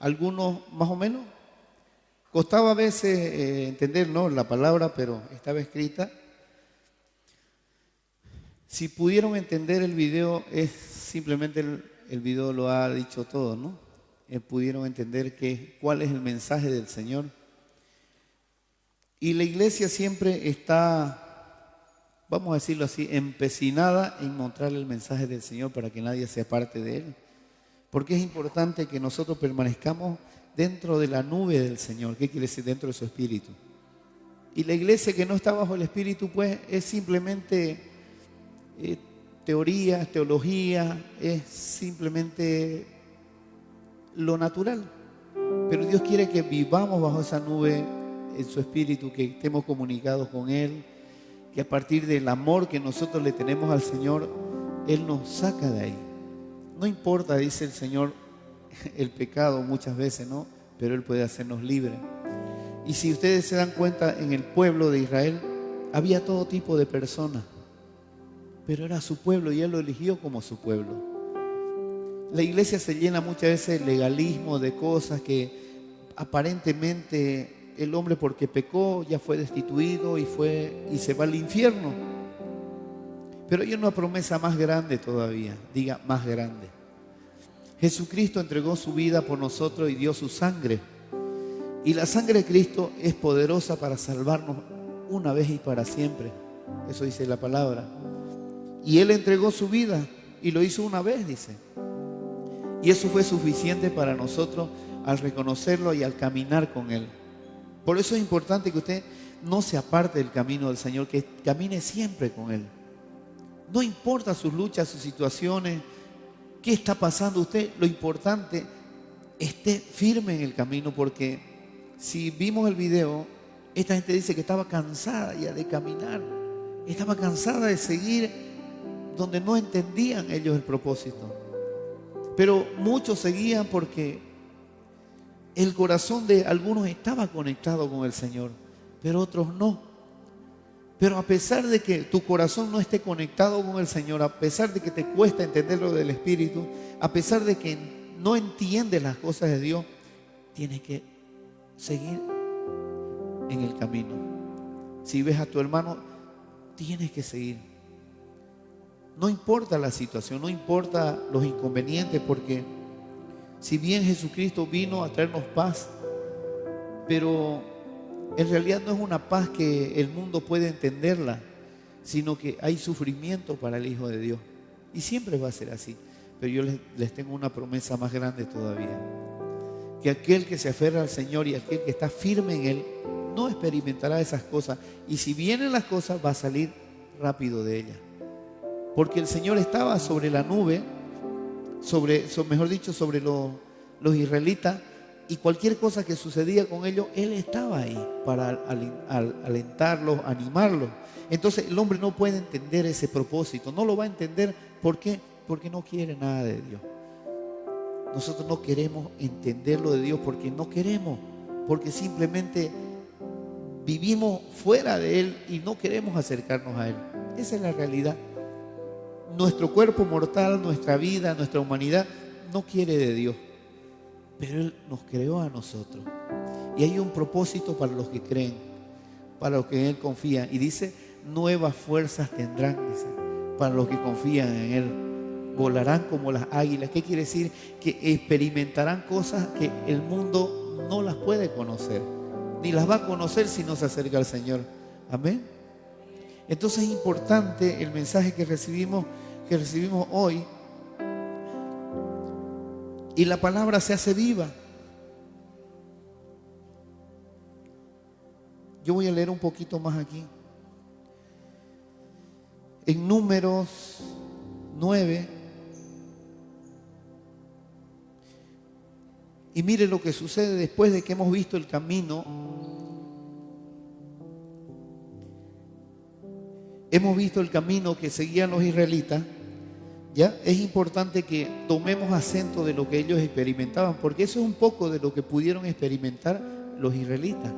algunos más o menos. Costaba a veces entender, ¿no?, la palabra, pero estaba escrita. Si pudieron entender el video, es simplemente el video lo ha dicho todo, ¿no? Pudieron entender cuál es el mensaje del Señor. Y la iglesia siempre está, vamos a decirlo así, empecinada en mostrarle el mensaje del Señor para que nadie sea parte de él. Porque es importante que nosotros permanezcamos dentro de la nube del Señor. ¿Qué quiere decir? Dentro de su Espíritu. Y la iglesia que no está bajo el Espíritu, pues es simplemente teoría, teología, es simplemente lo natural. Pero Dios quiere que vivamos bajo esa nube en su Espíritu, que estemos comunicados con Él, que a partir del amor que nosotros le tenemos al Señor, Él nos saca de ahí. No importa, dice el Señor, el pecado muchas veces, ¿no? Pero Él puede hacernos libres. Y si ustedes se dan cuenta, en el pueblo de Israel había todo tipo de personas, pero era su pueblo y Él lo eligió como su pueblo. La iglesia se llena muchas veces de legalismo, de cosas que aparentemente el hombre, porque pecó, ya fue destituido y se va al infierno. Pero hay una promesa más grande todavía, diga más grande. Jesucristo entregó su vida por nosotros y dio su sangre. Y la sangre de Cristo es poderosa para salvarnos una vez y para siempre. Eso dice la palabra. Y Él entregó su vida y lo hizo una vez, dice. Y eso fue suficiente para nosotros al reconocerlo y al caminar con Él. Por eso es importante que usted no se aparte del camino del Señor, que camine siempre con Él. No importa sus luchas, sus situaciones, qué está pasando usted, lo importante, esté firme en el camino, porque si vimos el video, esta gente dice que estaba cansada ya de caminar, estaba cansada de seguir donde no entendían ellos el propósito. Pero muchos seguían porque el corazón de algunos estaba conectado con el Señor, pero otros no. Pero a pesar de que tu corazón no esté conectado con el Señor, a pesar de que te cuesta entender lo del Espíritu, a pesar de que no entiendes las cosas de Dios, tienes que seguir en el camino. Si ves a tu hermano, tienes que seguir. No importa la situación, no importa los inconvenientes, porque si bien Jesucristo vino a traernos paz, pero en realidad no es una paz que el mundo puede entenderla, sino que hay sufrimiento para el Hijo de Dios. Y siempre va a ser así. Pero yo les tengo una promesa más grande todavía. Que aquel que se aferra al Señor y aquel que está firme en Él, no experimentará esas cosas. Y si vienen las cosas, va a salir rápido de ellas. Porque el Señor estaba sobre la nube, mejor dicho, sobre los israelitas, y cualquier cosa que sucedía con ellos, Él estaba ahí para alentarlos, animarlos. Entonces el hombre no puede entender ese propósito, no lo va a entender. ¿Por qué? Porque no quiere nada de Dios. Nosotros no queremos entender lo de Dios porque no queremos, porque simplemente vivimos fuera de Él y no queremos acercarnos a Él. Esa es la realidad. Nuestro cuerpo mortal, nuestra vida, nuestra humanidad no quiere de Dios. Pero Él nos creó a nosotros. Y hay un propósito para los que creen, para los que en Él confían. Y dice, nuevas fuerzas tendrán, dice, para los que confían en Él. Volarán como las águilas. ¿Qué quiere decir? Que experimentarán cosas que el mundo no las puede conocer. Ni las va a conocer si no se acerca al Señor. Amén. Entonces es importante el mensaje que recibimos hoy. Y la palabra se hace viva. Yo voy a leer un poquito más aquí. En Números 9. Y mire lo que sucede después de que hemos visto el camino. Hemos visto el camino que seguían los israelitas. ¿Ya? Es importante que tomemos acento de lo que ellos experimentaban, porque eso es un poco de lo que pudieron experimentar los israelitas,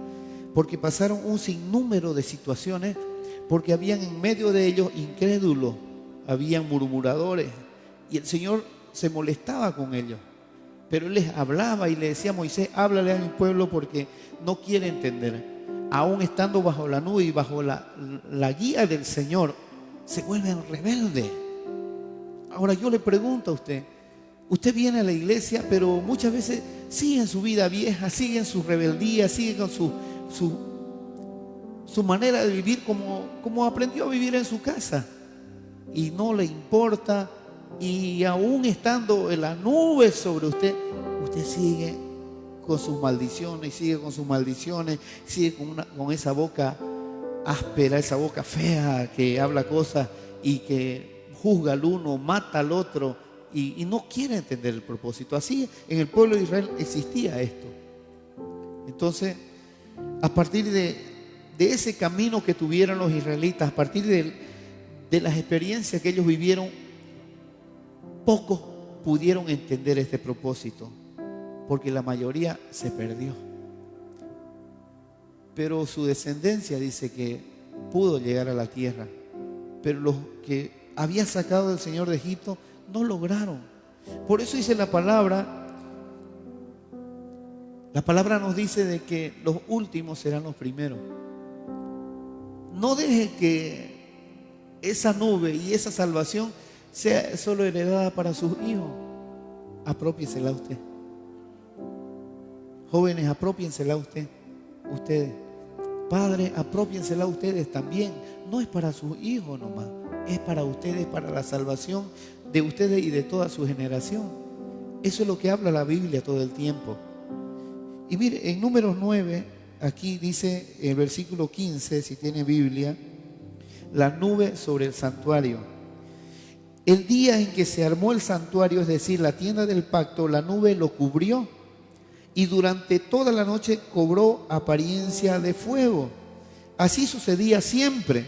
porque pasaron un sinnúmero de situaciones, porque habían en medio de ellos incrédulos, habían murmuradores, y el Señor se molestaba con ellos. Pero él les hablaba y le decía a Moisés, háblale a mi pueblo porque no quiere entender. Aún estando bajo la nube y bajo la guía del Señor, se vuelven rebeldes. Ahora yo le pregunto a usted, usted viene a la iglesia, pero muchas veces sigue en su vida vieja, sigue en su rebeldía, sigue con su manera de vivir como aprendió a vivir en su casa. Y no le importa, y aún estando en la nube sobre usted, usted sigue con sus maldiciones, sigue con sus maldiciones, sigue con esa boca áspera, esa boca fea que habla cosas y que juzga al uno, mata al otro y no quiere entender el propósito. Así en el pueblo de Israel existía esto. Entonces, a partir de ese camino que tuvieron los israelitas, a partir de las experiencias que ellos vivieron, pocos pudieron entender este propósito, porque la mayoría se perdió. Pero su descendencia dice que pudo llegar a la tierra, pero los que había sacado el Señor de Egipto no lograron. Por eso dice la palabra nos dice de que los últimos serán los primeros. No deje que esa nube y esa salvación sea solo heredada para sus hijos. Apropiésela usted. Jóvenes, apropiénsela usted. Ustedes. Padres, apropiénsela ustedes también. No es para sus hijos nomás. Es para ustedes, para la salvación de ustedes y de toda su generación. Eso es lo que habla la Biblia todo el tiempo. Y mire, en Números 9, aquí dice en el versículo 15, si tiene Biblia, la nube sobre el santuario. El día en que se armó el santuario, es decir, la tienda del pacto, la nube lo cubrió y durante toda la noche cobró apariencia de fuego. Así sucedía siempre.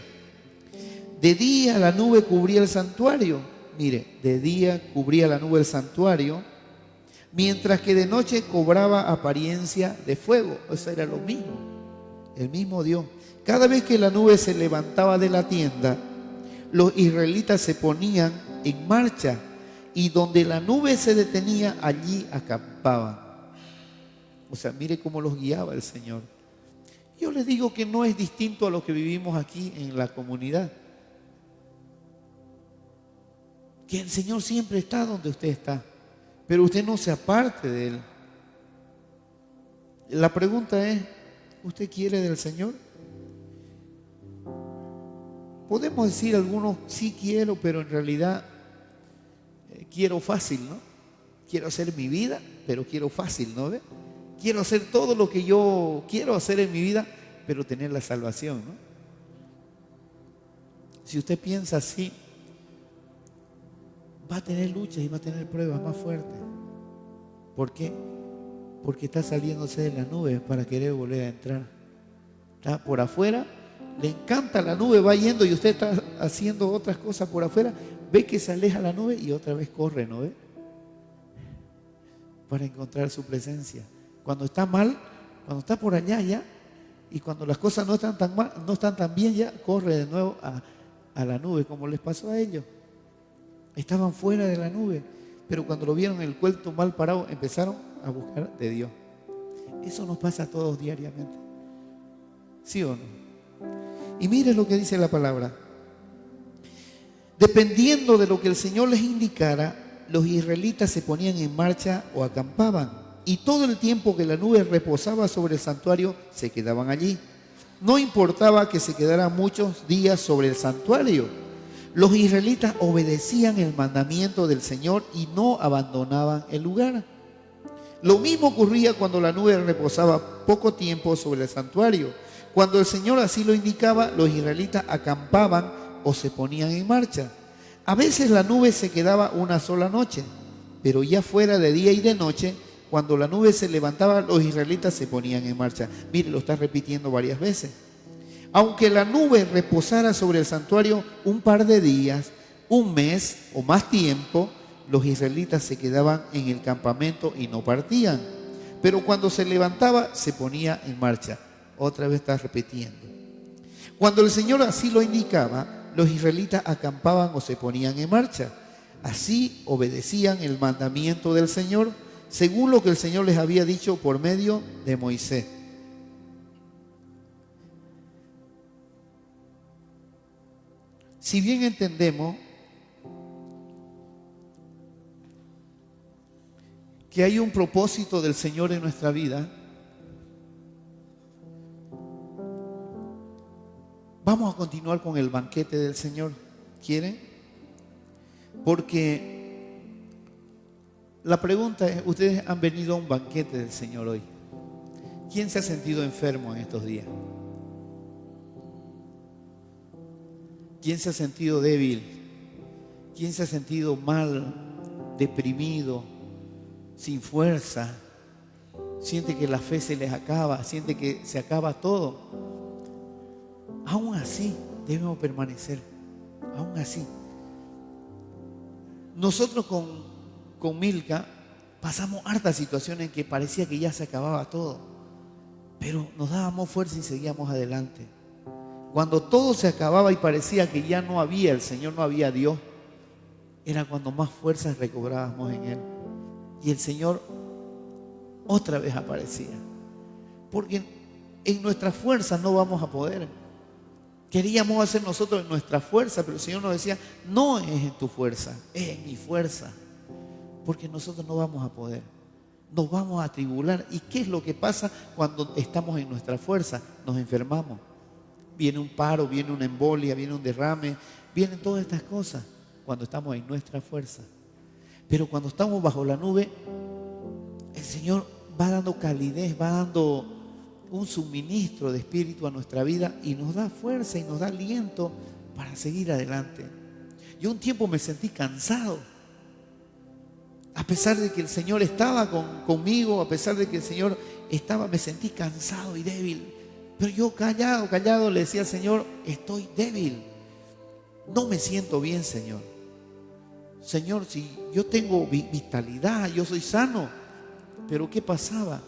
De día la nube cubría el santuario. Mire, de día cubría la nube el santuario, mientras que de noche cobraba apariencia de fuego. Eso era lo mismo, el mismo Dios. Cada vez que la nube se levantaba de la tienda, los israelitas se ponían en marcha y donde la nube se detenía, allí acampaban. O sea, mire cómo los guiaba el Señor. Yo les digo que no es distinto a lo que vivimos aquí en la comunidad. Que el Señor siempre está donde usted está, pero usted no se aparte de Él. La pregunta es, ¿usted quiere del Señor? Podemos decir algunos, sí quiero, pero en realidad quiero fácil, ¿no? Quiero hacer mi vida, pero quiero fácil, ¿no ve? Quiero hacer todo lo que yo quiero hacer en mi vida, pero tener la salvación, ¿no? Si usted piensa así, va a tener luchas y va a tener pruebas más fuertes. ¿Por qué? Porque está saliéndose de las nubes para querer volver a entrar. Está por afuera, le encanta la nube, va yendo y usted está haciendo otras cosas por afuera, ve que se aleja la nube y otra vez corre, ¿no ve? Para encontrar su presencia. Cuando está mal, cuando está por allá ya, y cuando las cosas no están tan mal, no están tan bien ya, corre de nuevo a la nube, como les pasó a ellos. Estaban fuera de la nube, pero cuando lo vieron el cuento mal parado, empezaron a buscar de Dios. Eso nos pasa a todos diariamente. ¿Sí o no? Y mire lo que dice la palabra. Dependiendo de lo que el Señor les indicara, los israelitas se ponían en marcha o acampaban. Y todo el tiempo que la nube reposaba sobre el santuario, se quedaban allí. No importaba que se quedaran muchos días sobre el santuario. Los israelitas obedecían el mandamiento del Señor y no abandonaban el lugar. Lo mismo ocurría cuando la nube reposaba poco tiempo sobre el santuario. Cuando el Señor así lo indicaba, los israelitas acampaban o se ponían en marcha. A veces la nube se quedaba una sola noche, pero ya fuera de día y de noche, cuando la nube se levantaba, los israelitas se ponían en marcha. Mire, lo está repitiendo varias veces. Aunque la nube reposara sobre el santuario un par de días, un mes o más tiempo, los israelitas se quedaban en el campamento y no partían. Pero cuando se levantaba, se ponía en marcha. Otra vez está repitiendo. Cuando el Señor así lo indicaba, los israelitas acampaban o se ponían en marcha. Así obedecían el mandamiento del Señor según lo que el Señor les había dicho por medio de Moisés. Si bien entendemos que hay un propósito del Señor en nuestra vida, vamos a continuar con el banquete del Señor. ¿Quieren? Porque la pregunta es, ¿ustedes han venido a un banquete del Señor hoy? ¿Quién se ha sentido enfermo en estos días? ¿Quién se ha sentido débil? ¿Quién se ha sentido mal, deprimido, sin fuerza? Siente que la fe se les acaba, siente que se acaba todo. Aún así debemos permanecer, aún así. Nosotros con Milka pasamos hartas situaciones en que parecía que ya se acababa todo, pero nos dábamos fuerza y seguíamos adelante. Cuando todo se acababa y parecía que ya no había el Señor, no había Dios, era cuando más fuerzas recobrábamos en Él. Y el Señor otra vez aparecía. Porque en nuestra fuerza no vamos a poder. Queríamos hacer nosotros en nuestra fuerza, pero el Señor nos decía, no es en tu fuerza, es en mi fuerza. Porque nosotros no vamos a poder. Nos vamos a atribular. ¿Y qué es lo que pasa cuando estamos en nuestra fuerza? Nos enfermamos. Viene un paro, viene una embolia, viene un derrame, vienen todas estas cosas cuando estamos en nuestra fuerza. Pero cuando estamos bajo la nube, el Señor va dando calidez, va dando un suministro de espíritu a nuestra vida y nos da fuerza y nos da aliento para seguir adelante. Yo un tiempo me sentí cansado, a pesar de que el Señor estaba conmigo, a pesar de que el Señor estaba, me sentí cansado y débil. Pero yo callado le decía al Señor, estoy débil, no me siento bien, Señor. Señor, si yo tengo vitalidad, yo soy sano. Pero ¿qué pasaba?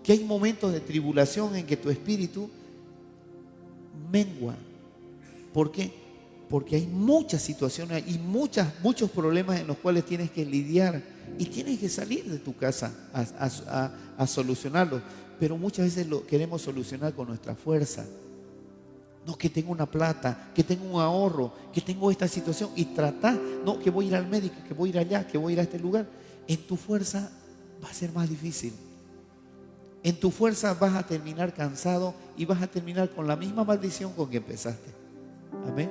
Que hay momentos de tribulación en que tu espíritu mengua. ¿Por qué? Porque hay muchas situaciones y muchos problemas en los cuales tienes que lidiar y tienes que salir de tu casa a solucionarlos. Pero muchas veces lo queremos solucionar con nuestra fuerza. No, que tengo una plata, que tengo un ahorro, que tengo esta situación y tratar, no, que voy a ir al médico, que voy a ir allá, que voy a ir a este lugar. En tu fuerza va a ser más difícil. En tu fuerza vas a terminar cansado y vas a terminar con la misma maldición con que empezaste. Amén.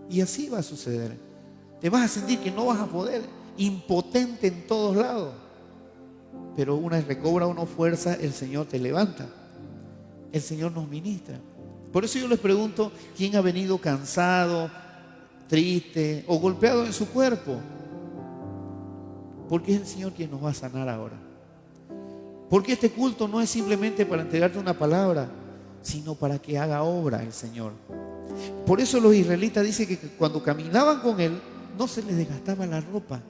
Y así va a suceder. Te vas a sentir que no vas a poder, impotente en todos lados. Pero una vez recobra uno fuerza, el Señor te levanta. El Señor nos ministra. Por eso yo les pregunto, ¿quién ha venido cansado, triste o golpeado en su cuerpo? Porque es el Señor quien nos va a sanar ahora. Porque este culto no es simplemente para entregarte una palabra, sino para que haga obra el Señor. Por eso los israelitas dicen que cuando caminaban con Él, no se les desgastaba la ropa,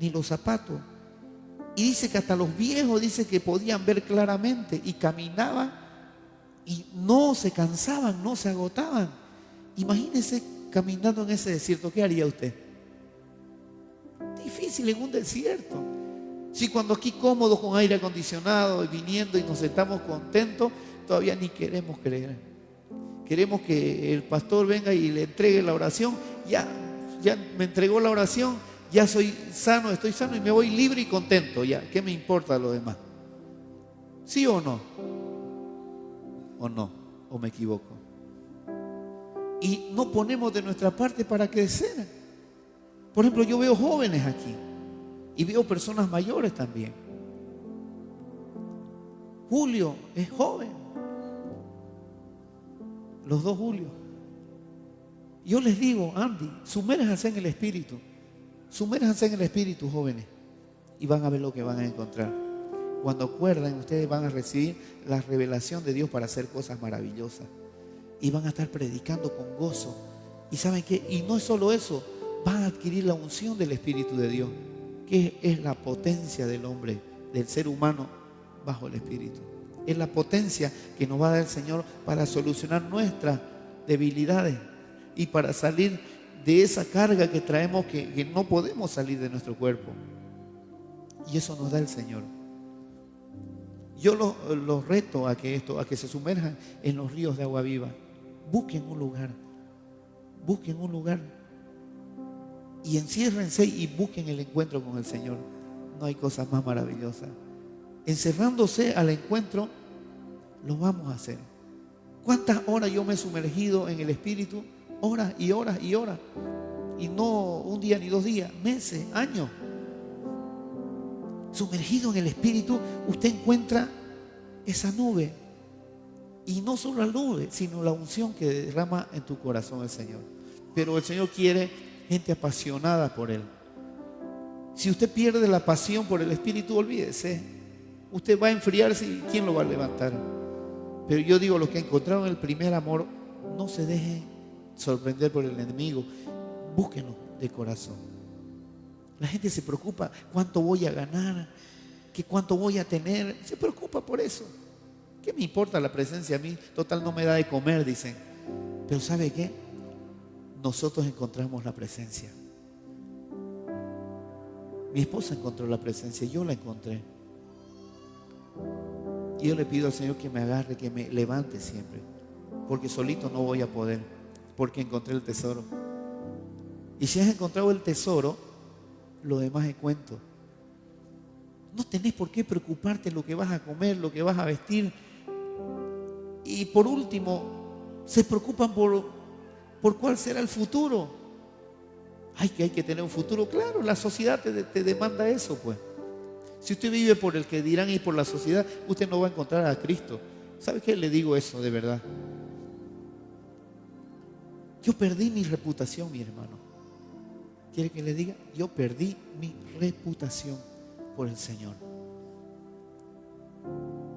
ni los zapatos. Y dice que hasta los viejos, dice que podían ver claramente y caminaban y no se cansaban, no se agotaban. Imagínese caminando en ese desierto, ¿qué haría usted? Difícil en un desierto. Si cuando aquí cómodos con aire acondicionado y viniendo y nos sentamos contentos, todavía ni queremos creer. Queremos que el pastor venga y le entregue la oración. Ya me entregó la oración, ya soy sano, estoy sano y me voy libre y contento. Ya, ¿qué me importa lo demás? ¿Sí o no? ¿O no? ¿O me equivoco? Y no ponemos de nuestra parte para crecer. Por ejemplo, yo veo jóvenes aquí y veo personas mayores también. Julio es joven. Los dos Julios. Yo les digo, Andy, sumérjanse en el Espíritu. Sumérjanse en el Espíritu, jóvenes. Y van a ver lo que van a encontrar. Cuando acuerdan, ustedes van a recibir la revelación de Dios para hacer cosas maravillosas. Y van a estar predicando con gozo. ¿Y saben qué? Y no es solo eso. Van a adquirir la unción del Espíritu de Dios, que es la potencia del hombre, del ser humano bajo el Espíritu. Es la potencia que nos va a dar el Señor para solucionar nuestras debilidades y para salir de esa carga que traemos que no podemos salir de nuestro cuerpo. Y eso nos da el Señor. Yo los reto a que se sumerjan en los ríos de agua viva. Busquen un lugar y enciérrense y busquen el encuentro con el Señor. No hay cosa más maravillosa. Encerrándose al encuentro, lo vamos a hacer. ¿Cuántas horas yo me he sumergido en el Espíritu? Horas y horas y horas. Y no un día ni 2 días, meses, años. Sumergido en el Espíritu, usted encuentra esa nube. Y no solo la nube, sino la unción que derrama en tu corazón el Señor. Pero el Señor quiere gente apasionada por Él. Si usted pierde la pasión por el Espíritu, olvídese. Usted va a enfriarse y ¿quién lo va a levantar? Pero yo digo, los que encontraron el primer amor, no se dejen sorprender por el enemigo. Búsquenlo de corazón. La gente se preocupa cuánto voy a ganar, que cuánto voy a tener. Se preocupa por eso. ¿Qué me importa la presencia a mí? Total, no me da de comer, dicen. Pero ¿sabe qué? Nosotros encontramos la presencia. Mi esposa encontró la presencia, yo la encontré. Y yo le pido al Señor que me agarre, que me levante siempre. Porque solito no voy a poder, porque encontré el tesoro. Y si has encontrado el tesoro, lo demás es cuento. No tenés por qué preocuparte lo que vas a comer, lo que vas a vestir. Y por último, se preocupan por cuál será el futuro. Ay, que hay que tener un futuro. Claro, la sociedad te demanda eso, pues. Si usted vive por el que dirán y por la sociedad, usted no va a encontrar a Cristo. ¿Sabe qué? Le digo eso de verdad. Yo perdí mi reputación, mi hermano. ¿Quiere que le diga? Yo perdí mi reputación por el Señor.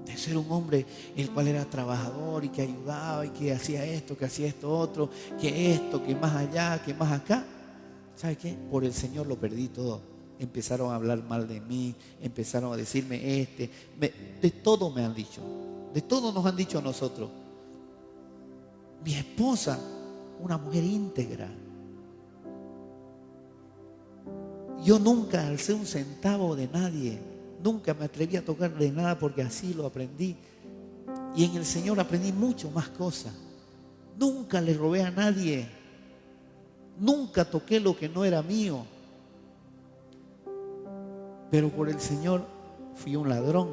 De ser un hombre el cual era trabajador y que ayudaba y que hacía esto otro, que más allá, que más acá. ¿Sabe qué? Por el Señor lo perdí todo. Empezaron a hablar mal de mí, empezaron a decirme de todo me han dicho, de todo nos han dicho a nosotros. Mi esposa, una mujer íntegra. Yo nunca alcé un centavo de nadie, nunca me atreví a tocarle nada porque así lo aprendí. Y en el Señor aprendí mucho más cosas. Nunca le robé a nadie, nunca toqué lo que no era mío. Pero por el Señor fui un ladrón,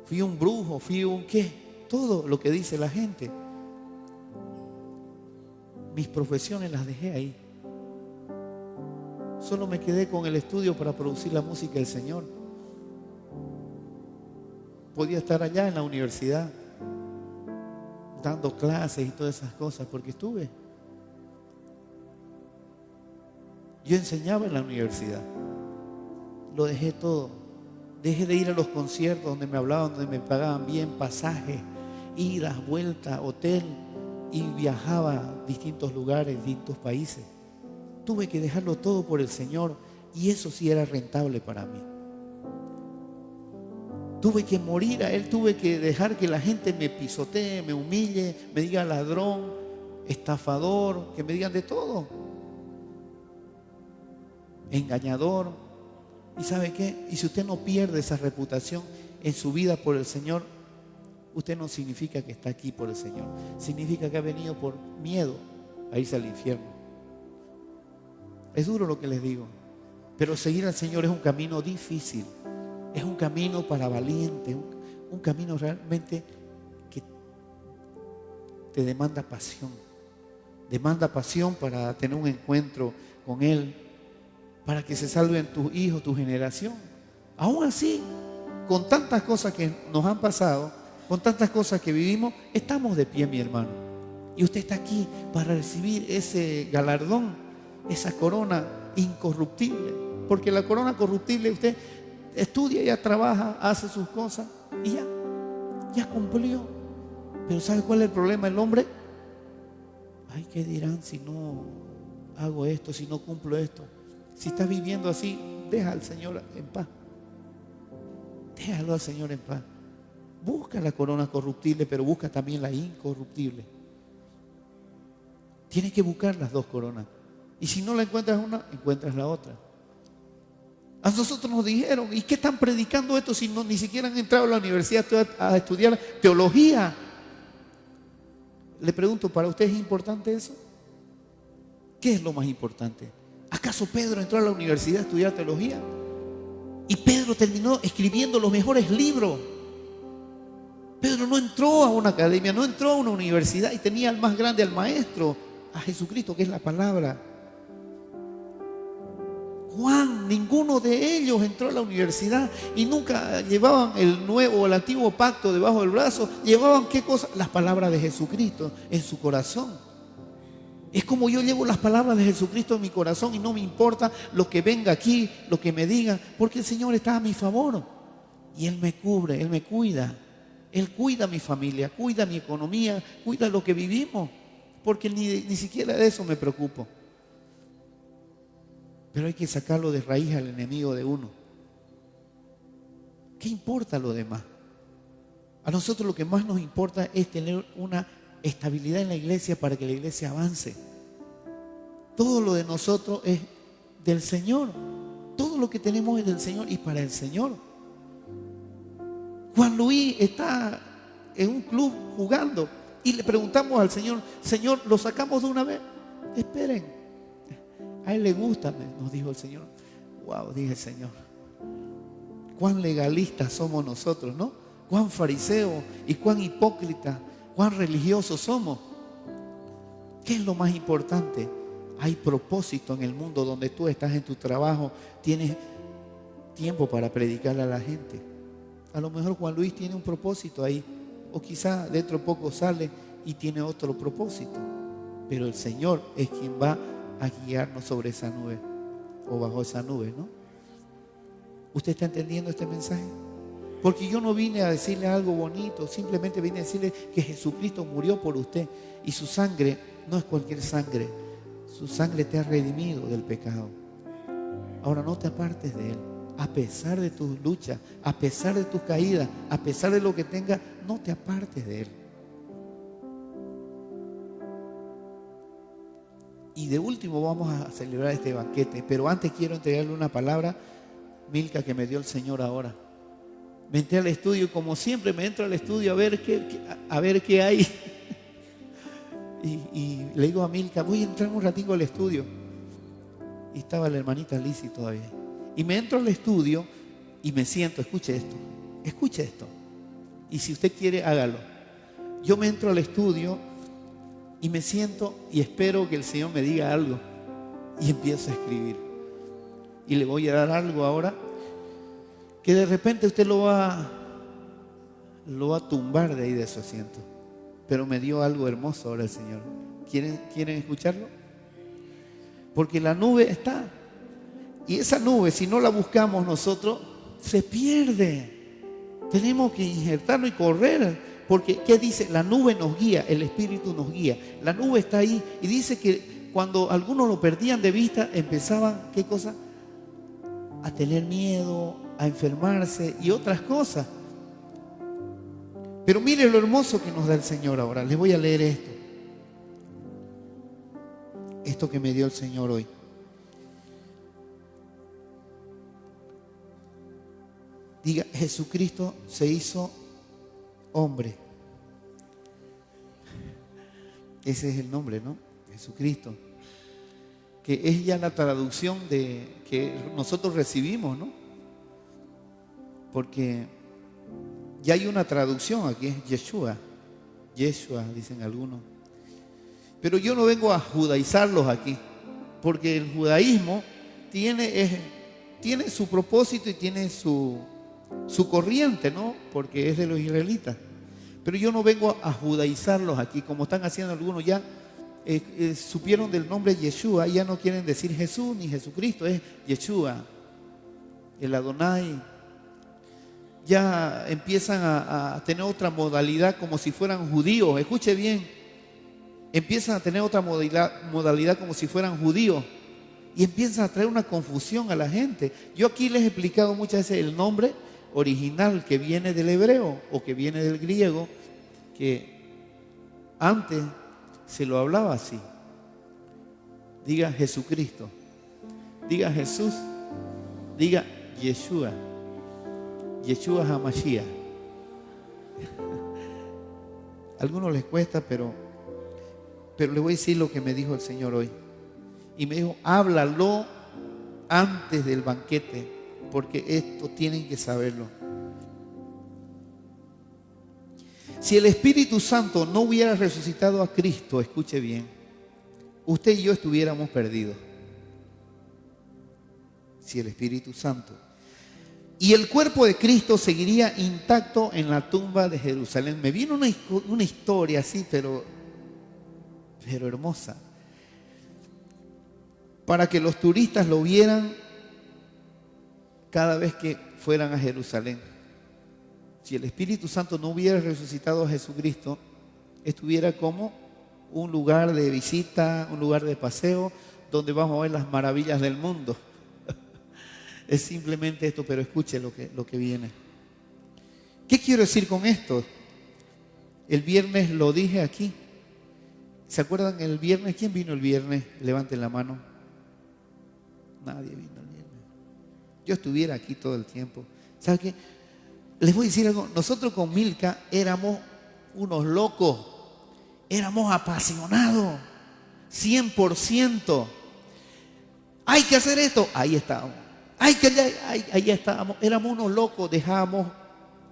fui un brujo, fui un qué, todo lo que dice la gente. Mis profesiones las dejé ahí. Solo me quedé con el estudio para producir la música del Señor. Podía estar allá en la universidad dando clases y todas esas cosas porque estuve. Yo enseñaba en la universidad. Lo dejé todo. Dejé de ir a los conciertos donde me hablaban, donde me pagaban bien, pasajes, idas, vueltas, hotel, y viajaba a distintos lugares, distintos países. Tuve que dejarlo todo por el Señor y eso sí era rentable para mí. Tuve que morir a Él, tuve que dejar que la gente me pisotee, me humille, me diga ladrón, estafador, que me digan de todo. Engañador. ¿Y sabe qué? Y si usted no pierde esa reputación en su vida por el Señor, usted no significa que está aquí por el Señor. Significa que ha venido por miedo a irse al infierno. Es duro lo que les digo, pero seguir al Señor es un camino difícil. Es un camino para valientes, un camino realmente que te demanda pasión. Demanda pasión para tener un encuentro con Él, para que se salven tus hijos, tu generación. Aún así, con tantas cosas que nos han pasado, con tantas cosas que vivimos, estamos de pie, mi hermano. Y usted está aquí para recibir ese galardón, esa corona incorruptible. Porque la corona corruptible, usted estudia, ya trabaja, hace sus cosas y ya cumplió. Pero ¿sabe cuál es el problema del hombre? Ay, ¿qué dirán si no hago esto, si no cumplo esto? Si estás viviendo así, deja al Señor en paz. Déjalo al Señor en paz. Busca la corona corruptible, pero busca también la incorruptible. Tienes que buscar las dos coronas. Y si no la encuentras una, encuentras la otra. A nosotros nos dijeron, ¿y qué están predicando esto si no, ni siquiera han entrado a la universidad a estudiar teología? Le pregunto, ¿para usted es importante eso? ¿Qué es lo más importante? ¿Acaso Pedro entró a la universidad a estudiar teología? Y Pedro terminó escribiendo los mejores libros. Pedro no entró a una academia, no entró a una universidad y tenía al más grande, al maestro, a Jesucristo, que es la palabra. Juan, ninguno de ellos entró a la universidad y nunca llevaban el nuevo o el antiguo pacto debajo del brazo. Llevaban ¿qué cosa? Las palabras de Jesucristo en su corazón. Es como yo llevo las palabras de Jesucristo en mi corazón y no me importa lo que venga aquí, lo que me digan, porque el Señor está a mi favor y Él me cubre, Él me cuida. Él cuida a mi familia, cuida mi economía, cuida lo que vivimos, porque ni siquiera de eso me preocupo. Pero hay que sacarlo de raíz al enemigo de uno. ¿Qué importa lo demás? A nosotros lo que más nos importa es tener una estabilidad en la iglesia para que la iglesia avance. Todo lo de nosotros es del Señor. Todo lo que tenemos es del Señor y para el Señor. Juan Luis está en un club jugando y le preguntamos al Señor, Señor, ¿lo sacamos de una vez? Esperen. A Él le gusta, nos dijo el Señor. Wow, dije Señor, cuán legalistas somos nosotros, ¿no? Cuán fariseos y cuán hipócritas, cuán religiosos somos. ¿Qué es lo más importante? Hay propósito en el mundo donde tú estás en tu trabajo, tienes tiempo para predicarle a la gente. A lo mejor Juan Luis tiene un propósito ahí, o quizá dentro de poco sale y tiene otro propósito, pero el Señor es quien va a guiarnos sobre esa nube o bajo esa nube, ¿no? ¿Usted está entendiendo este mensaje? Porque yo no vine a decirle algo bonito, simplemente vine a decirle que Jesucristo murió por usted y su sangre no es cualquier sangre, su sangre te ha redimido del pecado. Ahora no te apartes de Él, a pesar de tus luchas, a pesar de tus caídas, a pesar de lo que tengas, no te apartes de Él. Y de último vamos a celebrar este banquete, pero antes quiero entregarle una palabra, Milka, que me dio el Señor ahora. Me entré al estudio y como siempre me entro al estudio a ver qué hay. Y le digo a Milka, voy a entrar un ratito al estudio. Y estaba la hermanita Lizzy todavía. Y me entro al estudio y me siento, escuche esto. Y si usted quiere, hágalo. Yo me entro al estudio y me siento y espero que el Señor me diga algo. Y empiezo a escribir. Y le voy a dar algo ahora que de repente usted lo va a tumbar de ahí de su asiento. Pero me dio algo hermoso ahora el Señor. ¿Quieren escucharlo? Porque la nube está. Y esa nube, si no la buscamos nosotros, se pierde. Tenemos que injertarnos y correr. Porque, ¿qué dice? La nube nos guía, el Espíritu nos guía. La nube está ahí y dice que cuando algunos lo perdían de vista, empezaban, ¿qué cosa? A tener miedo, a enfermarse y otras cosas. Pero mire lo hermoso que nos da el Señor ahora. Les voy a leer esto. Esto que me dio el Señor hoy. Diga, Jesucristo se hizo hombre. Ese es el nombre, ¿no? Jesucristo. Que es ya la traducción de que nosotros recibimos, ¿no? Porque ya hay una traducción aquí, es Yeshua. Yeshua, dicen algunos. Pero yo no vengo a judaizarlos aquí, porque el judaísmo tiene su propósito y tiene su corriente, ¿no? Porque es de los israelitas. Pero yo no vengo a judaizarlos aquí, como están haciendo algunos ya. Supieron del nombre Yeshua, ya no quieren decir Jesús ni Jesucristo, es Yeshua, el Adonai. Ya empiezan a tener otra modalidad como si fueran judíos. Escuche bien, empiezan a tener otra modalidad como si fueran judíos y empiezan a traer una confusión a la gente. Yo aquí les he explicado muchas veces el nombre original que viene del hebreo o que viene del griego, que antes se lo hablaba así. Diga Jesucristo, diga Jesús, Diga Yeshua. Yeshua HaMashiach. A algunos les cuesta, pero les voy a decir lo que me dijo el Señor hoy. Y me dijo, háblalo antes del banquete, porque esto tienen que saberlo. Si el Espíritu Santo no hubiera resucitado a Cristo, escuche bien, usted y yo estuviéramos perdidos. Si el Espíritu Santo. Y el cuerpo de Cristo seguiría intacto en la tumba de Jerusalén. Me vino una historia así, pero hermosa. Para que los turistas lo vieran cada vez que fueran a Jerusalén. Si el Espíritu Santo no hubiera resucitado a Jesucristo, estuviera como un lugar de visita, un lugar de paseo, donde vamos a ver las maravillas del mundo. Es simplemente esto, pero escuche lo que viene. ¿Qué quiero decir con esto? El viernes lo dije aquí. ¿Se acuerdan el viernes? ¿Quién vino el viernes? Levanten la mano. Nadie vino el viernes. Yo estuviera aquí todo el tiempo. ¿Saben qué? Les voy a decir algo. Nosotros con Milka éramos unos locos. Éramos apasionados. 100%. Hay que hacer esto. Ahí estábamos. Ahí estábamos. Éramos unos locos. Dejábamos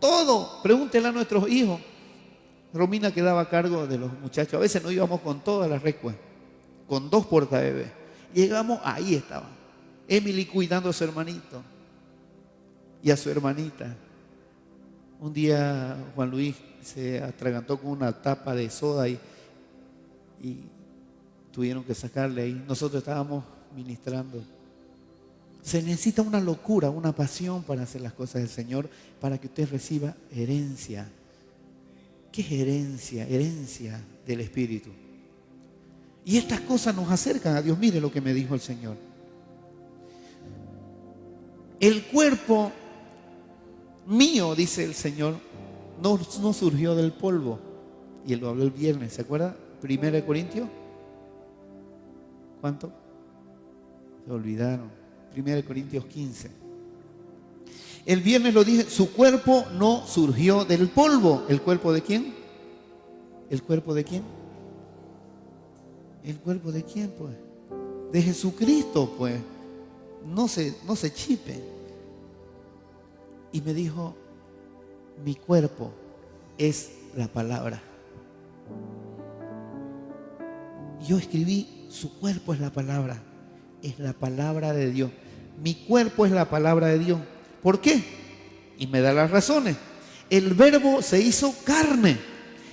todo. Pregúntenle a nuestros hijos. Romina quedaba a cargo de los muchachos. A veces no íbamos con todas las recuas. Con 2 portabebés. Llegamos, ahí estaban. Emily cuidando a su hermanito. Y a su hermanita. Un día Juan Luis se atragantó con una tapa de soda y tuvieron que sacarle ahí. Nosotros estábamos ministrando. Se necesita una locura, una pasión para hacer las cosas del Señor, para que usted reciba herencia. ¿Qué es herencia? Herencia del Espíritu. Y estas cosas nos acercan a Dios. Mire lo que me dijo el Señor. El cuerpo mío, dice el Señor, no surgió del polvo. Y él lo habló el viernes, ¿se acuerda? 1 Corintios. ¿Cuánto? Se olvidaron. 1 Corintios 15. El viernes lo dije, su cuerpo no surgió del polvo. ¿El cuerpo de quién? ¿El cuerpo de quién? ¿El cuerpo de quién, pues? De Jesucristo, pues. No se chipe. Y me dijo, mi cuerpo es la palabra. Yo escribí, su cuerpo es la palabra. Es la palabra de Dios. Mi cuerpo es la palabra de Dios. ¿Por qué? Y me da las razones. El Verbo se hizo carne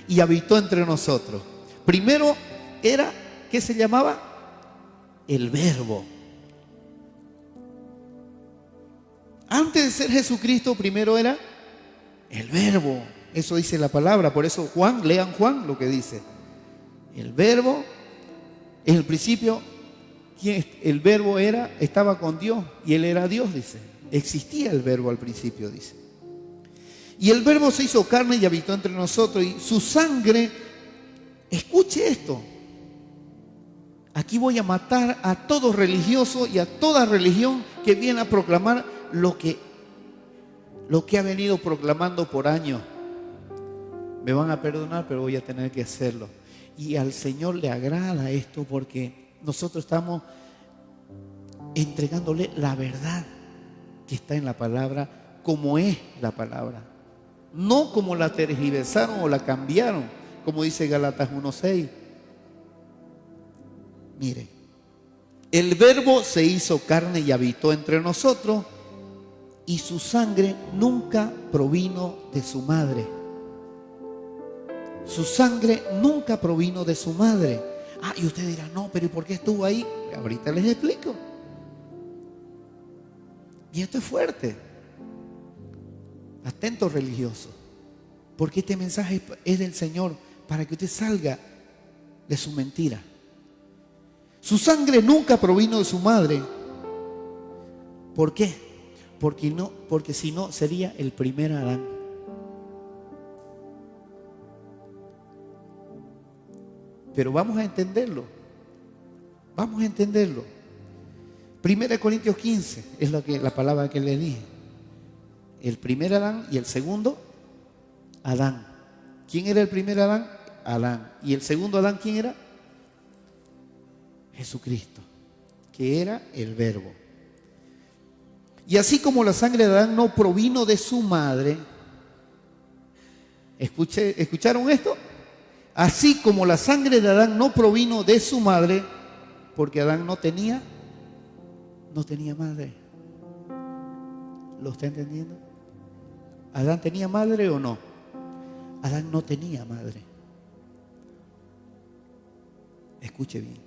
y habitó entre nosotros. Primero era, ¿qué se llamaba? El Verbo. Antes de ser Jesucristo, primero era el Verbo. Eso dice la palabra. Por eso Juan, lean Juan lo que dice. El Verbo, en el principio, el Verbo estaba con Dios y Él era Dios, dice. Existía el Verbo al principio, dice. Y el Verbo se hizo carne y habitó entre nosotros. Y su sangre, escuche esto. Aquí voy a matar a todo religioso y a toda religión que viene a proclamar lo que ha venido proclamando por años. Me van a perdonar, pero voy a tener que hacerlo. Y al Señor le agrada esto porque nosotros estamos entregándole la verdad que está en la palabra, como es la palabra. No como la tergiversaron o la cambiaron, como dice Gálatas 1:6. Mire, el Verbo se hizo carne y habitó entre nosotros, y su sangre nunca provino de su madre. Su sangre nunca provino de su madre. Y usted dirá, no, pero ¿y por qué estuvo ahí? Ahorita les explico. Y esto es fuerte. Atento religioso. Porque este mensaje es del Señor para que usted salga de su mentira. Su sangre nunca provino de su madre. ¿Por qué? Porque si no sería el primer Adán. Pero vamos a entenderlo. Vamos a entenderlo. 1 Corintios 15 es la palabra que le dije. El primer Adán y el segundo Adán. ¿Quién era el primer Adán? Adán. ¿Y el segundo Adán quién era? Jesucristo, que era el Verbo. Y así como la sangre de Adán no provino de su madre, ¿escucharon esto? Así como la sangre de Adán no provino de su madre, porque Adán no tenía madre. ¿Lo está entendiendo? ¿Adán tenía madre o no? Adán no tenía madre. Escuche bien.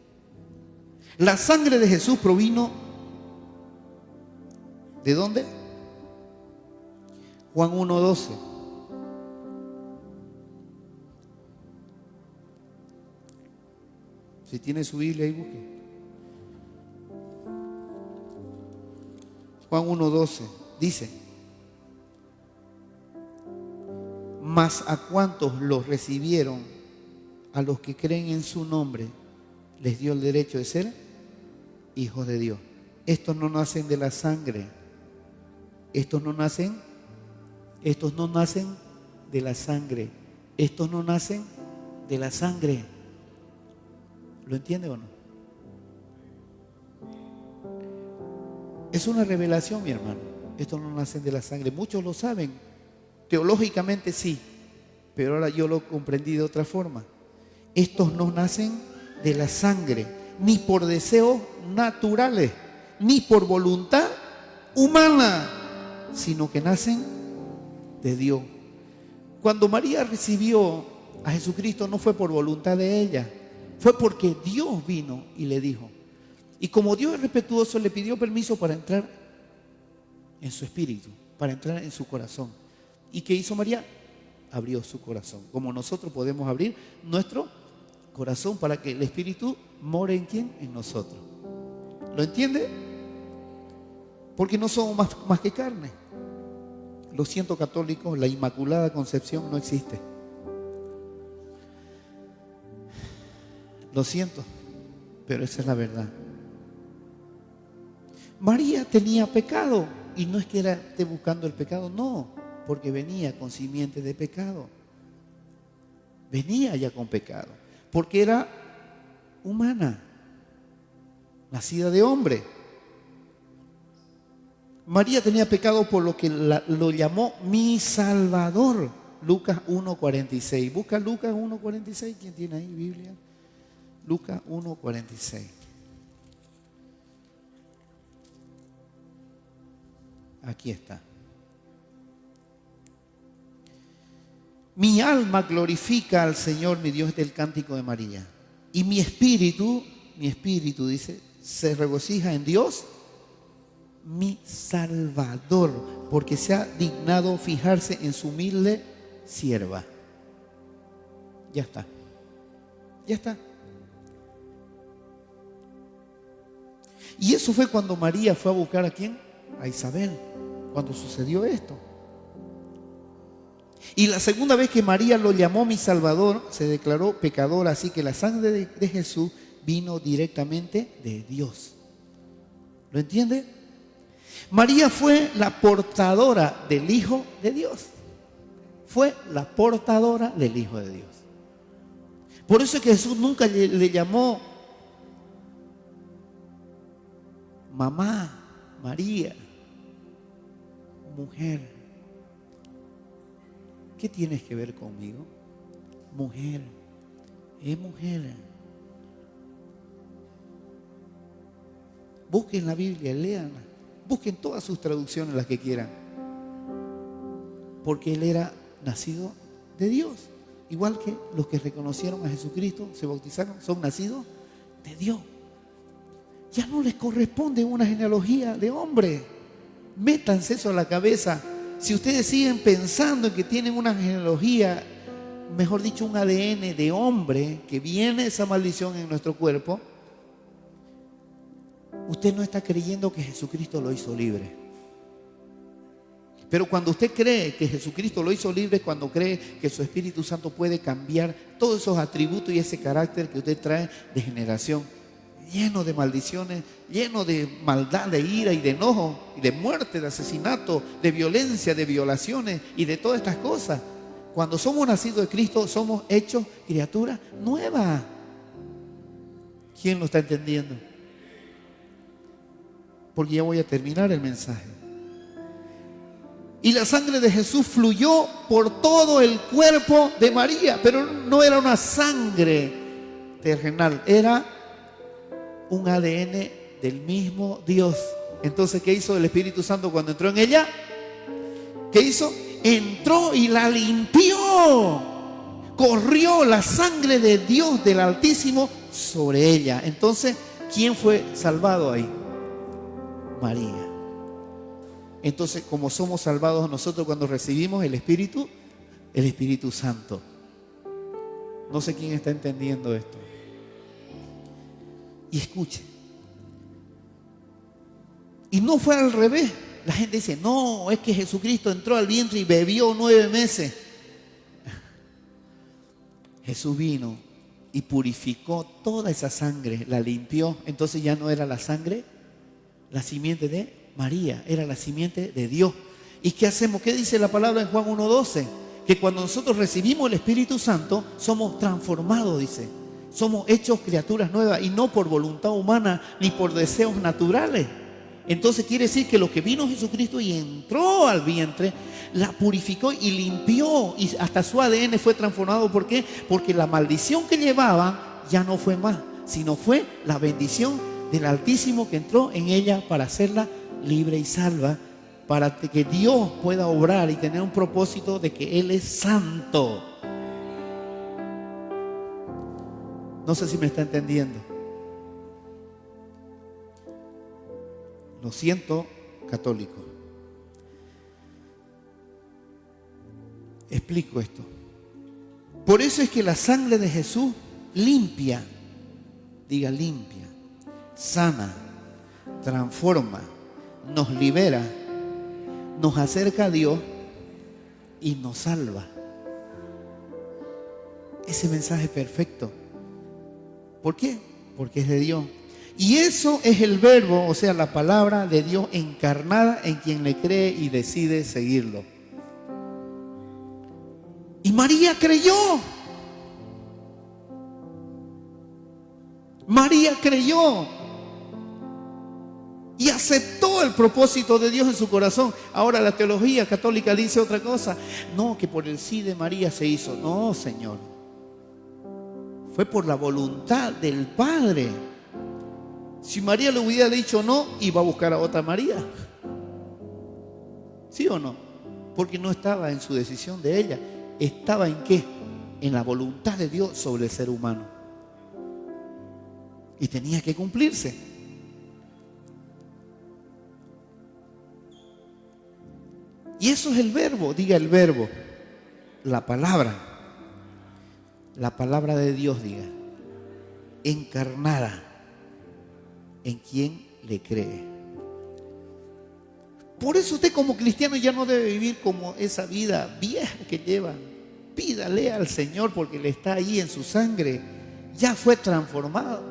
La sangre de Jesús provino ¿de dónde? Juan 1:12. Si tiene su Biblia ahí, busque. Juan 1:12 dice: mas a cuantos los recibieron, a los que creen en su nombre, les dio el derecho de ser hijos de Dios. Estos no nacen de la sangre. Estos no nacen de la sangre. Estos no nacen de la sangre. ¿Lo entiende o no? Es una revelación, mi hermano. Estos no nacen de la sangre. Muchos lo saben. Teológicamente sí. Pero ahora yo lo comprendí de otra forma. Estos no nacen de la sangre, ni por deseos naturales, ni por voluntad humana, sino que nacen de Dios. Cuando María recibió a Jesucristo no fue por voluntad de ella, fue porque Dios vino y le dijo. Y como Dios es respetuoso, le pidió permiso para entrar en su espíritu, para entrar en su corazón. ¿Y qué hizo María? Abrió su corazón. Como nosotros podemos abrir nuestro corazón para que el Espíritu more en ¿quién? En nosotros. ¿Lo entiende? Porque no somos más que carne. Lo siento, católicos, la Inmaculada Concepción no existe. Lo siento, pero esa es la verdad. María tenía pecado, y no es que esté buscando el pecado, no, porque venía con simiente de pecado. Venía ya con pecado, porque era humana, nacida de hombre. María tenía pecado por lo que lo llamó mi Salvador. Lucas 1:46. Busca Lucas 1:46. ¿Quién tiene ahí Biblia? Lucas 1:46. Aquí está. Mi alma glorifica al Señor, mi Dios, del cántico de María. Y mi espíritu dice, se regocija en Dios, mi Salvador, porque se ha dignado fijarse en su humilde sierva. Ya está. Ya está. Y eso fue cuando María fue a buscar ¿a quién? A Isabel, cuando sucedió esto. Y la segunda vez que María lo llamó mi Salvador, se declaró pecador, así que la sangre de Jesús vino directamente de Dios. ¿Lo entiende? María fue la portadora del Hijo de Dios. Fue la portadora del Hijo de Dios. Por eso es que Jesús nunca le llamó mamá, María, mujer. ¿Qué tienes que ver conmigo? Mujer, es mujer. Busquen la Biblia, léanla. Busquen todas sus traducciones, las que quieran. Porque Él era nacido de Dios. Igual que los que reconocieron a Jesucristo, se bautizaron, son nacidos de Dios. Ya no les corresponde una genealogía de hombre. Métanse eso a la cabeza. Si ustedes siguen pensando en que tienen una genealogía, mejor dicho, un ADN de hombre, que viene esa maldición en nuestro cuerpo, usted no está creyendo que Jesucristo lo hizo libre. Pero cuando usted cree que Jesucristo lo hizo libre, cuando cree que su Espíritu Santo puede cambiar todos esos atributos y ese carácter que usted trae de generación, lleno de maldiciones, lleno de maldad, de ira y de enojo, y de muerte, de asesinato, de violencia, de violaciones y de todas estas cosas. Cuando somos nacidos de Cristo, somos hechos criaturas nuevas. ¿Quién lo está entendiendo? Porque ya voy a terminar el mensaje. Y la sangre de Jesús fluyó por todo el cuerpo de María, pero no era una sangre terrenal, era un ADN del mismo Dios. Entonces, ¿qué hizo el Espíritu Santo cuando entró en ella? ¿Qué hizo? Entró y la limpió. Corrió la sangre de Dios del Altísimo sobre ella. Entonces, ¿quién fue salvado ahí? María. Entonces, como somos salvados nosotros cuando recibimos el Espíritu Santo. No sé quién está entendiendo esto. Y escuche. Y no fue al revés. La gente dice, no, es que Jesucristo entró al vientre y bebió 9 meses. Jesús vino y purificó toda esa sangre, la limpió. Entonces ya no era la sangre, la simiente de María, era la simiente de Dios. ¿Y qué hacemos? ¿Qué dice la palabra en Juan 1:12? Que cuando nosotros recibimos el Espíritu Santo, somos transformados, dice. Somos hechos criaturas nuevas y no por voluntad humana ni por deseos naturales. Entonces quiere decir que lo que vino Jesucristo y entró al vientre, la purificó y limpió, y hasta su ADN fue transformado. ¿Por qué? Porque la maldición que llevaba ya no fue más, sino fue la bendición del Altísimo que entró en ella para hacerla libre y salva, para que Dios pueda obrar y tener un propósito de que Él es santo. No sé si me está entendiendo. Lo siento, católico. Explico esto. Por eso es que la sangre de Jesús limpia, diga limpia, sana, transforma, nos libera, nos acerca a Dios y nos salva. Ese mensaje es perfecto. ¿Por qué? Porque es de Dios. Y eso es el verbo, o sea, la palabra de Dios encarnada en quien le cree y decide seguirlo. Y María creyó. María creyó. Y aceptó el propósito de Dios en su corazón. Ahora la teología católica dice otra cosa. No, que por el sí de María se hizo. No, Señor. Fue por la voluntad del Padre. Si María le hubiera dicho no, iba a buscar a otra María. ¿Sí o no? Porque no estaba en su decisión de ella. ¿Estaba en qué? En la voluntad de Dios sobre el ser humano. Y tenía que cumplirse. Y eso es el verbo, diga el verbo. La palabra de Dios, diga. Encarnada en quien le cree. Por eso usted como cristiano ya no debe vivir como esa vida vieja que lleva. Pídale al Señor porque Él está ahí en su sangre. Ya fue transformado.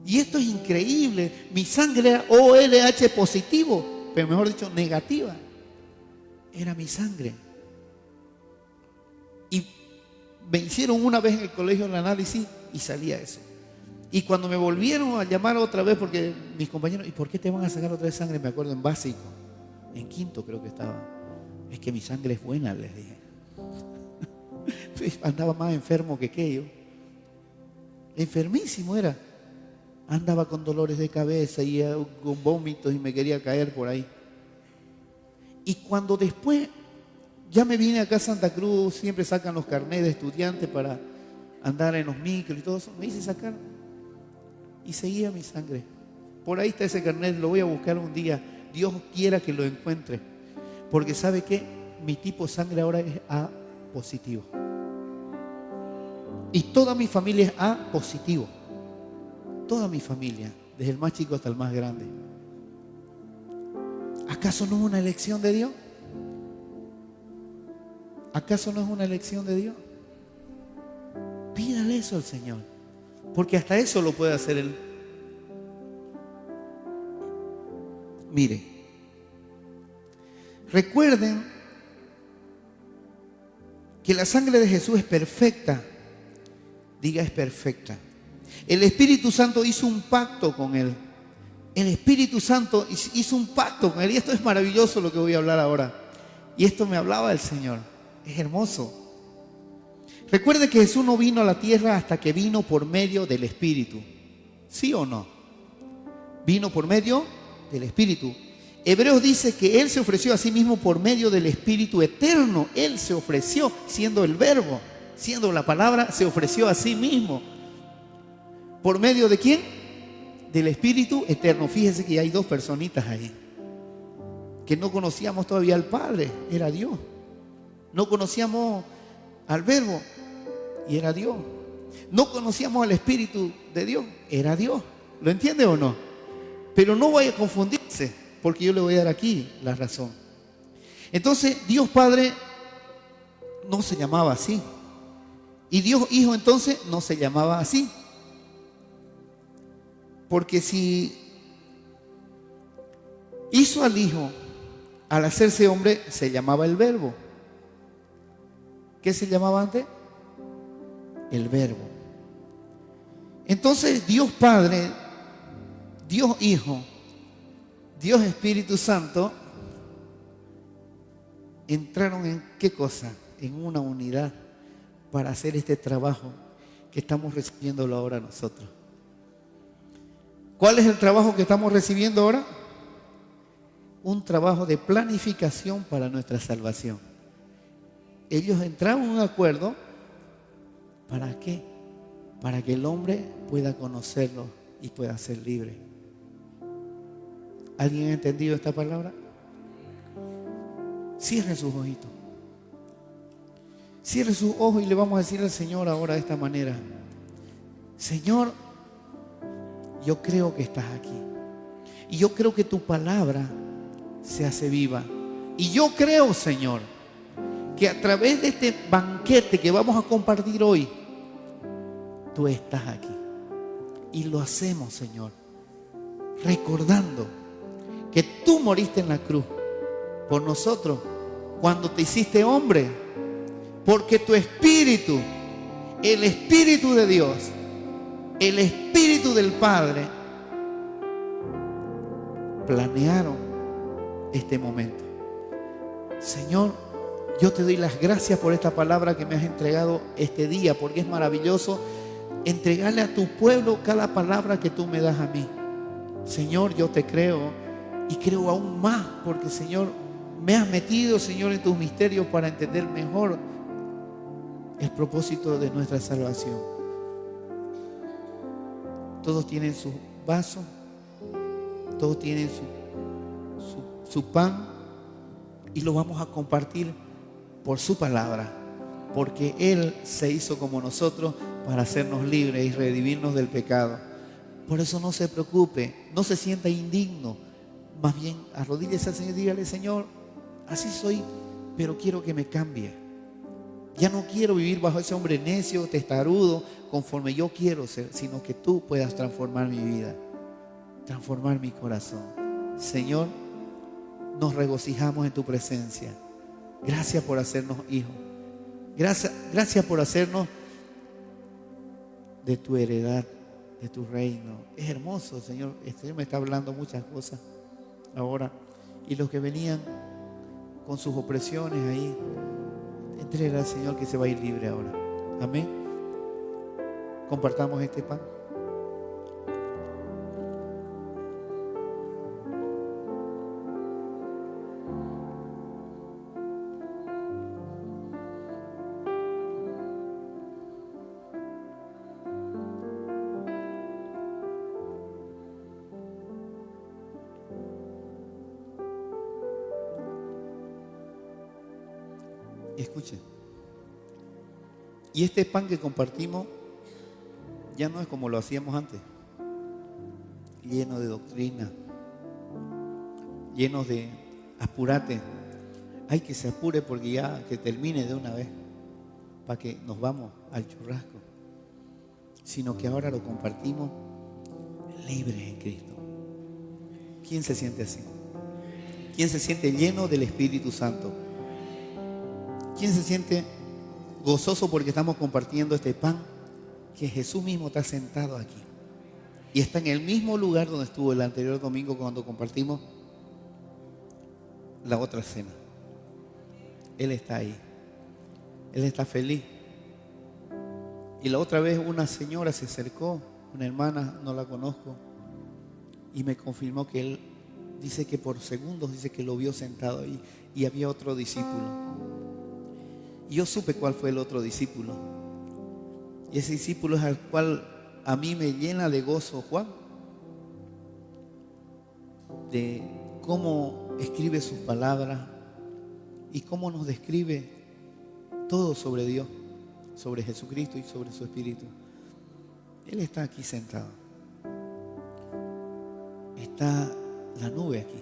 Y esto es increíble. Mi sangre era OLH positivo, pero mejor dicho negativa. Era mi sangre. Y me hicieron una vez en el colegio el análisis y salía eso. Y cuando me volvieron a llamar otra vez, porque mis compañeros, ¿y por qué te van a sacar otra vez sangre? Me acuerdo en básico, en quinto creo que estaba. Es que mi sangre es buena, les dije. Andaba más enfermo que aquello. Enfermísimo era. Andaba con dolores de cabeza y con vómitos y me quería caer por ahí. Y cuando después ya me vine acá a Santa Cruz, siempre sacan los carnets de estudiantes para andar en los micros y todo eso, me hice sacar y seguía mi sangre. Por ahí está ese carnet, lo voy a buscar un día. Dios quiera que lo encuentre. Porque ¿sabe qué? Mi tipo de sangre ahora es A positivo. Y toda mi familia es A positivo. Toda mi familia, desde el más chico hasta el más grande. ¿Acaso no es una elección de Dios? ¿Acaso no es una elección de Dios? Pídale eso al Señor. Porque hasta eso lo puede hacer Él. Mire, recuerden que la sangre de Jesús es perfecta. Diga, es perfecta. El Espíritu Santo hizo un pacto con Él. El Espíritu Santo hizo un pacto con Él. Y esto es maravilloso lo que voy a hablar ahora. Y esto me hablaba el Señor. Es hermoso. Recuerde que Jesús no vino a la tierra hasta que vino por medio del Espíritu. ¿Sí o no? Vino por medio del Espíritu. Hebreos dice que Él se ofreció a sí mismo por medio del Espíritu eterno. Él se ofreció siendo el Verbo, siendo la palabra, se ofreció a sí mismo. ¿Por medio de quién? Del Espíritu eterno. Fíjese que hay dos personitas ahí que no conocíamos todavía al Padre, era Dios. No conocíamos al Verbo y era Dios. No conocíamos al Espíritu de Dios, era Dios. ¿Lo entiende o no? Pero no vaya a confundirse, porque yo le voy a dar aquí la razón. Entonces, Dios Padre no se llamaba así. Y Dios Hijo entonces no se llamaba así. Porque si hizo al Hijo, al hacerse hombre, se llamaba el Verbo. ¿Qué se llamaba antes? El Verbo. Entonces Dios Padre, Dios Hijo, Dios Espíritu Santo entraron en ¿qué cosa? En una unidad para hacer este trabajo que estamos recibiéndolo ahora nosotros. ¿Cuál es el trabajo que estamos recibiendo ahora? Un trabajo de planificación para nuestra salvación. Ellos entraron en un acuerdo. ¿Para qué? Para que el hombre pueda conocerlo y pueda ser libre. ¿Alguien ha entendido esta palabra? Cierre sus ojitos. Cierre sus ojos y le vamos a decir al Señor ahora de esta manera: Señor, yo creo que estás aquí. Y yo creo que tu palabra se hace viva. Y yo creo, Señor, que a través de este banquete que vamos a compartir hoy, tú estás aquí. Y lo hacemos, Señor, recordando que tú moriste en la cruz por nosotros cuando te hiciste hombre, porque tu Espíritu, el Espíritu de Dios, el Espíritu del Padre, planearon este momento. Señor, yo te doy las gracias por esta palabra que me has entregado este día, porque es maravilloso entregarle a tu pueblo cada palabra que tú me das a mí. Señor, yo te creo y creo aún más, porque Señor, me has metido, Señor, en tus misterios para entender mejor el propósito de nuestra salvación. Todos tienen su vaso, todos tienen su pan, y lo vamos a compartir por su palabra, porque Él se hizo como nosotros para hacernos libres y redimirnos del pecado. Por eso no se preocupe, no se sienta indigno, más bien arrodíllese al Señor y dígale: Señor, así soy, pero quiero que me cambie. Ya no quiero vivir bajo ese hombre necio, testarudo, conforme yo quiero ser, sino que tú puedas transformar mi vida, transformar mi corazón. Señor, nos regocijamos en tu presencia. Gracias por hacernos hijos. Gracias por hacernos de tu heredad, de tu reino. Es hermoso, Señor. El Señor me está hablando muchas cosas ahora. Y los que venían con sus opresiones ahí, entréguele al Señor, que se va a ir libre ahora. Amén. Compartamos este pan. Escuchen. Y este pan que compartimos ya no es como lo hacíamos antes, lleno de doctrina, lleno de apurate. Hay que se apure porque ya que termine de una vez, para que nos vamos al churrasco. sino que ahora lo compartimos libres en Cristo. ¿Quién se siente así? ¿Quién se siente lleno del Espíritu Santo? ¿Quién se siente gozoso porque estamos compartiendo este pan que Jesús mismo está sentado aquí? Y está en el mismo lugar donde estuvo el anterior domingo cuando compartimos la otra cena. Él está ahí. Él está feliz. Y la otra vez una señora se acercó, una hermana, no la conozco, y me confirmó que él dice que por segundos dice que lo vio sentado ahí y había otro discípulo. Y yo supe cuál fue el otro discípulo. Y ese discípulo es al cual a mí me llena de gozo, Juan, de cómo escribe sus palabras y cómo nos describe todo sobre Dios, sobre Jesucristo y sobre su Espíritu. Él está aquí sentado. Está la nube aquí.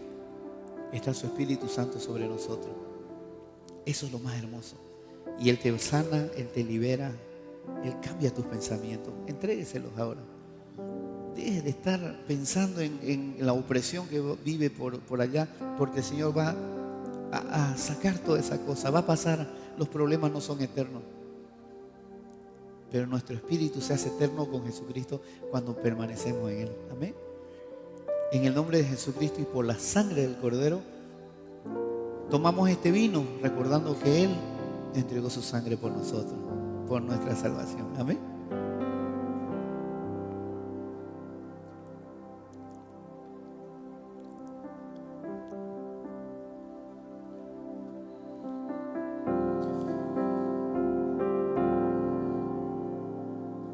Está su Espíritu Santo sobre nosotros. Eso es lo más hermoso. Y Él te sana, Él te libera, Él cambia tus pensamientos. Entrégueselos ahora. Deje de estar pensando en la opresión que vive por allá, porque el Señor va a sacar toda esa cosa. Va a pasar, los problemas no son eternos. Pero nuestro espíritu se hace eterno con Jesucristo cuando permanecemos en Él. Amén. En el nombre de Jesucristo y por la sangre del Cordero, tomamos este vino recordando que Él entregó su sangre por nosotros, por nuestra salvación. Amén.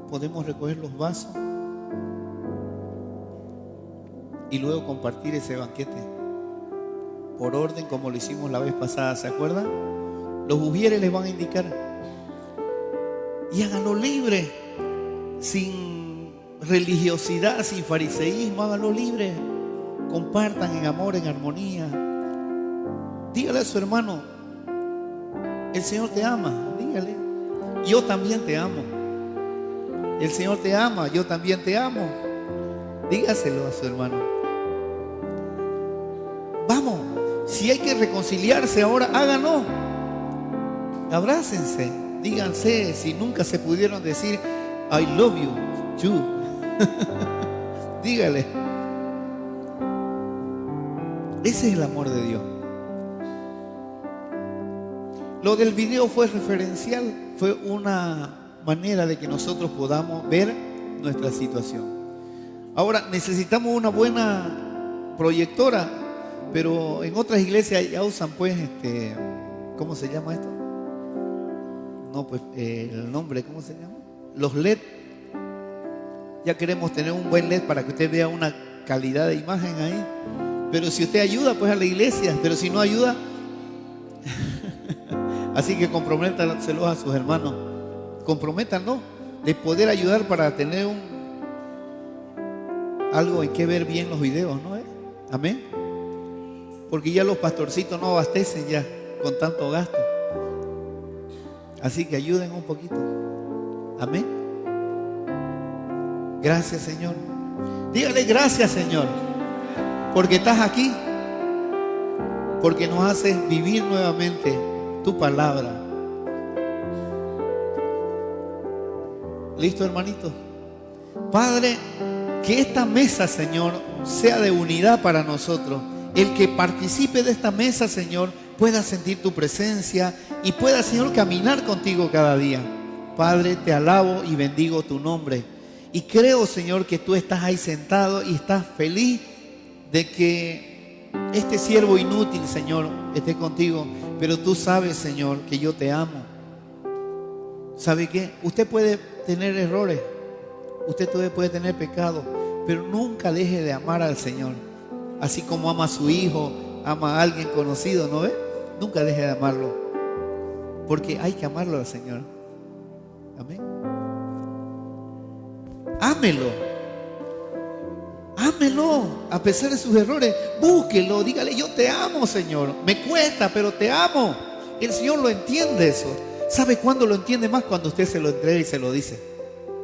Podemos recoger los vasos y luego compartir ese banquete por orden, como lo hicimos la vez pasada, ¿se acuerdan? Los ujieres les van a indicar y háganlo libre, sin religiosidad, sin fariseísmo. Háganlo libre, compartan en amor, en armonía. Dígale a su hermano: el Señor te ama. Dígale: yo también te amo. El Señor te ama, yo también te amo. Dígaselo a su hermano. Vamos, si hay que reconciliarse ahora, háganlo. Abrácense, díganse, si nunca se pudieron decir I love you, you. Dígale. Ese es el amor de Dios. Lo del video fue referencial, fue una manera de que nosotros podamos ver nuestra situación. Ahora necesitamos una buena proyectora, pero en otras iglesias ya usan pues ¿cómo se llama esto? No, pues el nombre, ¿cómo se llama? Los LED. Ya queremos tener un buen LED para que usted vea una calidad de imagen ahí. Pero si usted ayuda pues a la iglesia, pero si no ayuda así que comprométanselos a sus hermanos. Comprométanlo de poder ayudar para tener algo en que ver bien los videos, ¿no? Amén. Porque ya los pastorcitos no abastecen ya con tanto gasto. Así que ayuden un poquito. Amén. Gracias, Señor. Dígale: gracias, Señor, porque estás aquí, porque nos haces vivir nuevamente tu palabra. ¿Listo, hermanito? Padre, que esta mesa, Señor, sea de unidad para nosotros. El que participe de esta mesa, Señor, pueda sentir tu presencia y pueda, Señor, caminar contigo cada día. Padre, te alabo y bendigo tu nombre. Y creo, Señor, que tú estás ahí sentado y estás feliz de que este siervo inútil, Señor, esté contigo. Pero tú sabes, Señor, que yo te amo. ¿Sabe qué? Usted puede tener errores, usted puede tener pecado, pero nunca deje de amar al Señor. Así como ama a su hijo, ama a alguien conocido, ¿no ve? Nunca deje de amarlo, porque hay que amarlo al Señor. Amén. Ámelo. Ámelo a pesar de sus errores. Búsquelo, dígale: yo te amo, Señor. Me cuesta, pero te amo. El Señor lo entiende eso. ¿Sabe cuándo lo entiende más? Cuando usted se lo entrega y se lo dice.